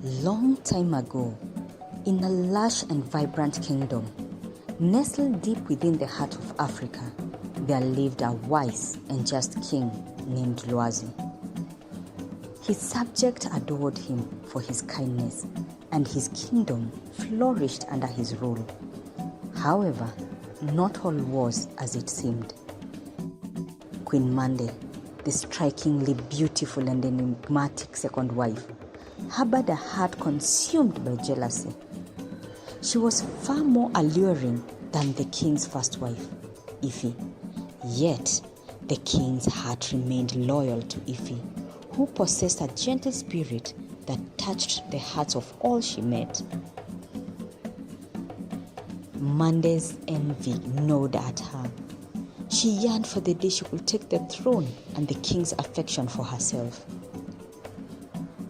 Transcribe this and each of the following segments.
Long time ago, in a lush and vibrant kingdom, nestled deep within the heart of Africa, there lived a wise and just king named Loazi. His subjects adored him for his kindness, and his kingdom flourished under his rule. However, not all was as it seemed. Queen Mande, the strikingly beautiful and enigmatic second wife, harbored a heart consumed by jealousy. She was far more alluring than the king's first wife, Ife. Yet, the king's heart remained loyal to Ife, who possessed a gentle spirit that touched the hearts of all she met. Mande's envy gnawed at her. She yearned for the day she could take the throne and the king's affection for herself.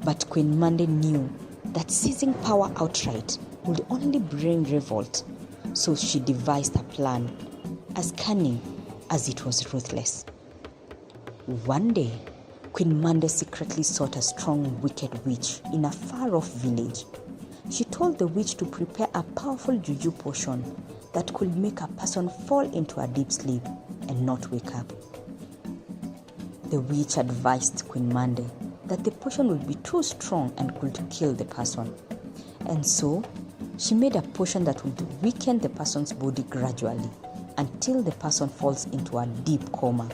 But Queen Mande knew that seizing power outright would only bring revolt, so she devised a plan, as cunning as it was ruthless. One day, Queen Mande secretly sought a strong, wicked witch in a far-off village. She told the witch to prepare a powerful juju potion that could make a person fall into a deep sleep and not wake up. The witch advised Queen Mande that the potion would be too strong and could kill the person. And so, she made a potion that would weaken the person's body gradually until the person falls into a deep coma.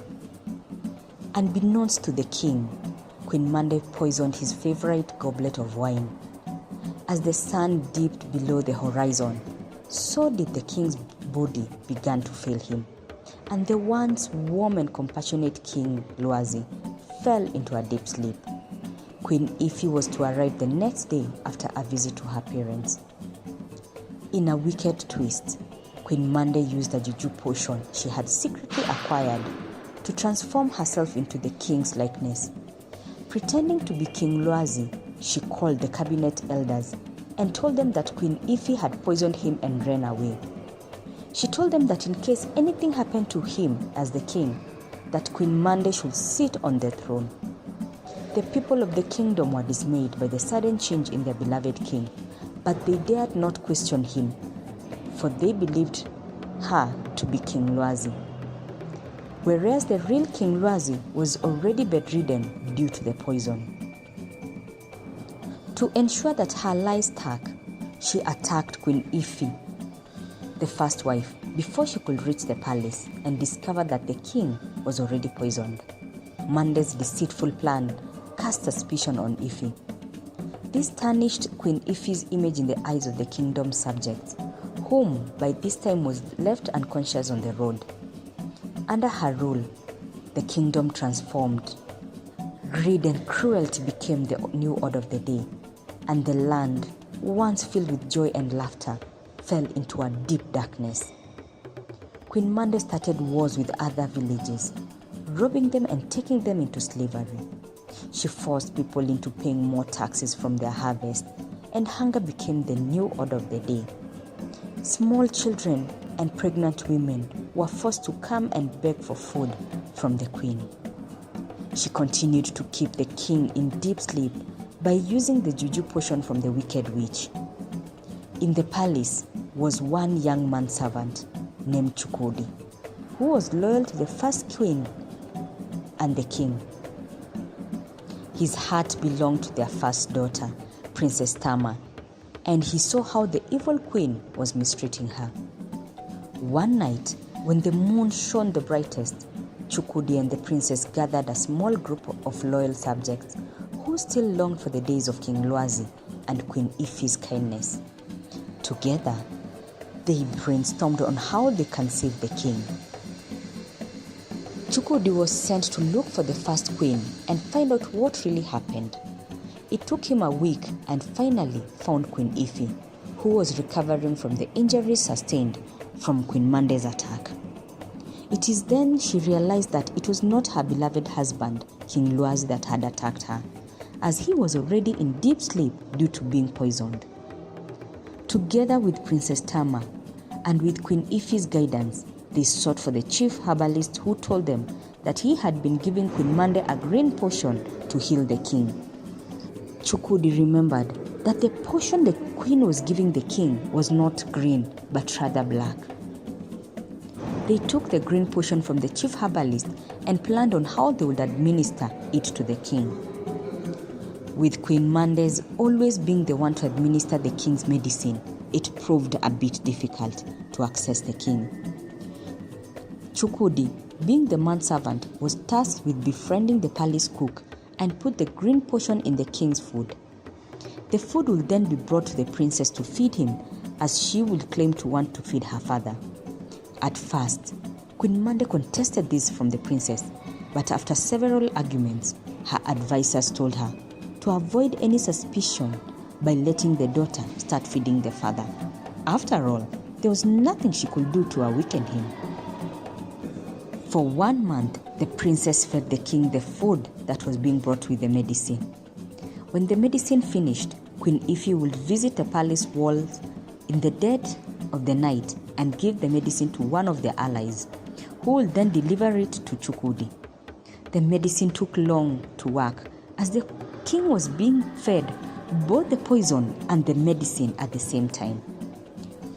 Unbeknownst to the king, Queen Mande poisoned his favorite goblet of wine. As the sun dipped below the horizon, so did the king's body begin to fail him, and the once warm and compassionate King Loazi fell into a deep sleep. Queen Ife was to arrive the next day after a visit to her parents. In a wicked twist, Queen Mande used a juju potion she had secretly acquired to transform herself into the king's likeness. Pretending to be King Loazi, she called the cabinet elders and told them that Queen Ife had poisoned him and ran away. She told them that in case anything happened to him as the king, that Queen Mande should sit on the throne. The people of the kingdom were dismayed by the sudden change in their beloved king, but they dared not question him, for they believed her to be King Loazi, whereas the real King Loazi was already bedridden due to the poison. To ensure that her lies stuck, she attacked Queen Ife, the first wife, before she could reach the palace and discover that the king was already poisoned. Mande's deceitful plan cast suspicion on Ife. This tarnished Queen Ife's image in the eyes of the kingdom's subjects, whom by this time was left unconscious on the road. Under her rule, the kingdom transformed. Greed and cruelty became the new order of the day, and the land, once filled with joy and laughter, fell into a deep darkness. Queen Mande started wars with other villages, robbing them and taking them into slavery. She forced people into paying more taxes from their harvest, and hunger became the new order of the day. Small children and pregnant women were forced to come and beg for food from the queen. She continued to keep the king in deep sleep by using the juju potion from the wicked witch. In the palace was one young manservant named Chukudi, who was loyal to the first queen and the king. His heart belonged to their first daughter, Princess Tama, and he saw how the evil queen was mistreating her. One night, when the moon shone the brightest, Chukudi and the princess gathered a small group of loyal subjects who still longed for the days of King Loazi and Queen Ife's kindness. Together, they brainstormed on how they can save the king. Chukudi was sent to look for the first queen and find out what really happened. It took him a week and finally found Queen Ife, who was recovering from the injuries sustained from Queen Mande's attack. It is then she realized that it was not her beloved husband, King Loazi, that had attacked her, as he was already in deep sleep due to being poisoned. Together with Princess Tama and with Queen Ife's guidance, they sought for the chief herbalist, who told them that he had been giving Queen Mande a green potion to heal the king. Chukudi remembered that the potion the queen was giving the king was not green, but rather black. They took the green potion from the chief herbalist and planned on how they would administer it to the king. With Queen Mande's always being the one to administer the king's medicine, it proved a bit difficult to access the king. Chukwudi, being the manservant, was tasked with befriending the palace cook and put the green potion in the king's food. The food will then be brought to the princess to feed him, as she would claim to want to feed her father. At first, Queen Mande contested this from the princess, but after several arguments, her advisors told her to avoid any suspicion by letting the daughter start feeding the father. After all, there was nothing she could do to awaken him. For 1 month, the princess fed the king the food that was being brought with the medicine. When the medicine finished, Queen Ify would visit the palace walls in the dead of the night and give the medicine to one of their allies, who will then deliver it to Chukwudi. The medicine took long to work, as the king was being fed both the poison and the medicine at the same time.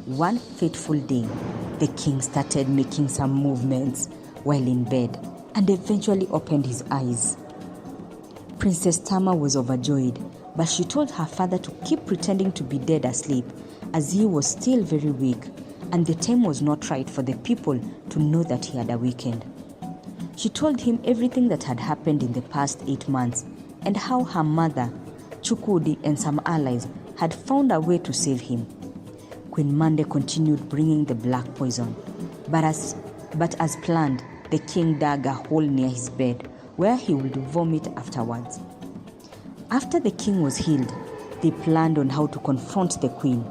One fateful day, the king started making some movements while in bed and eventually opened his eyes. Princess Tama was overjoyed, but she told her father to keep pretending to be dead asleep, as he was still very weak and the time was not right for the people to know that he had awakened. She told him everything that had happened in the past 8 months and how her mother, Chukwudi, and some allies had found a way to save him. Queen Mande continued bringing the black poison, but as planned, the king dug a hole near his bed where he would vomit afterwards. After the king was healed, they planned on how to confront the queen.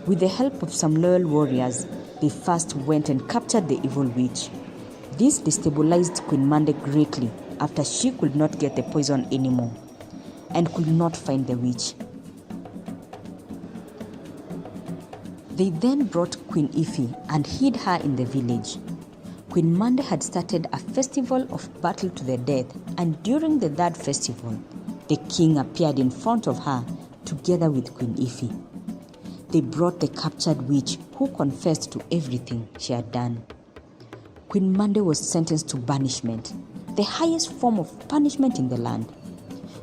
With the help of some loyal warriors, they first went and captured the evil witch. This destabilized Queen Mande greatly after she could not get the poison anymore and could not find the witch. They then brought Queen Ify and hid her in the village. Queen Mande had started a festival of battle to the death, and during the 3rd festival, the king appeared in front of her together with Queen Ify. They brought the captured witch, who confessed to everything she had done. Queen Mande was sentenced to banishment, the highest form of punishment in the land.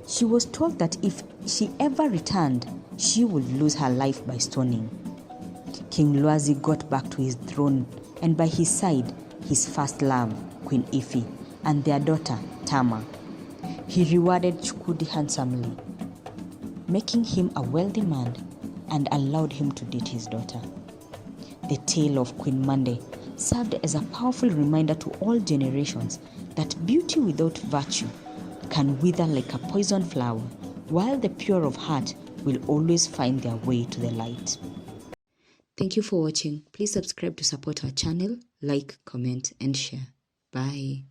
She was told that if she ever returned, she would lose her life by stoning. King Lwazi got back to his throne, and by his side, his first love, Queen Ify, and their daughter, Tama. He rewarded Chukwudi handsomely, making him a wealthy man, and allowed him to date his daughter. The tale of Queen Mande served as a powerful reminder to all generations that beauty without virtue can wither like a poisoned flower, while the pure of heart will always find their way to the light. Thank you for watching. Please subscribe to support our channel, like, comment, and share. Bye.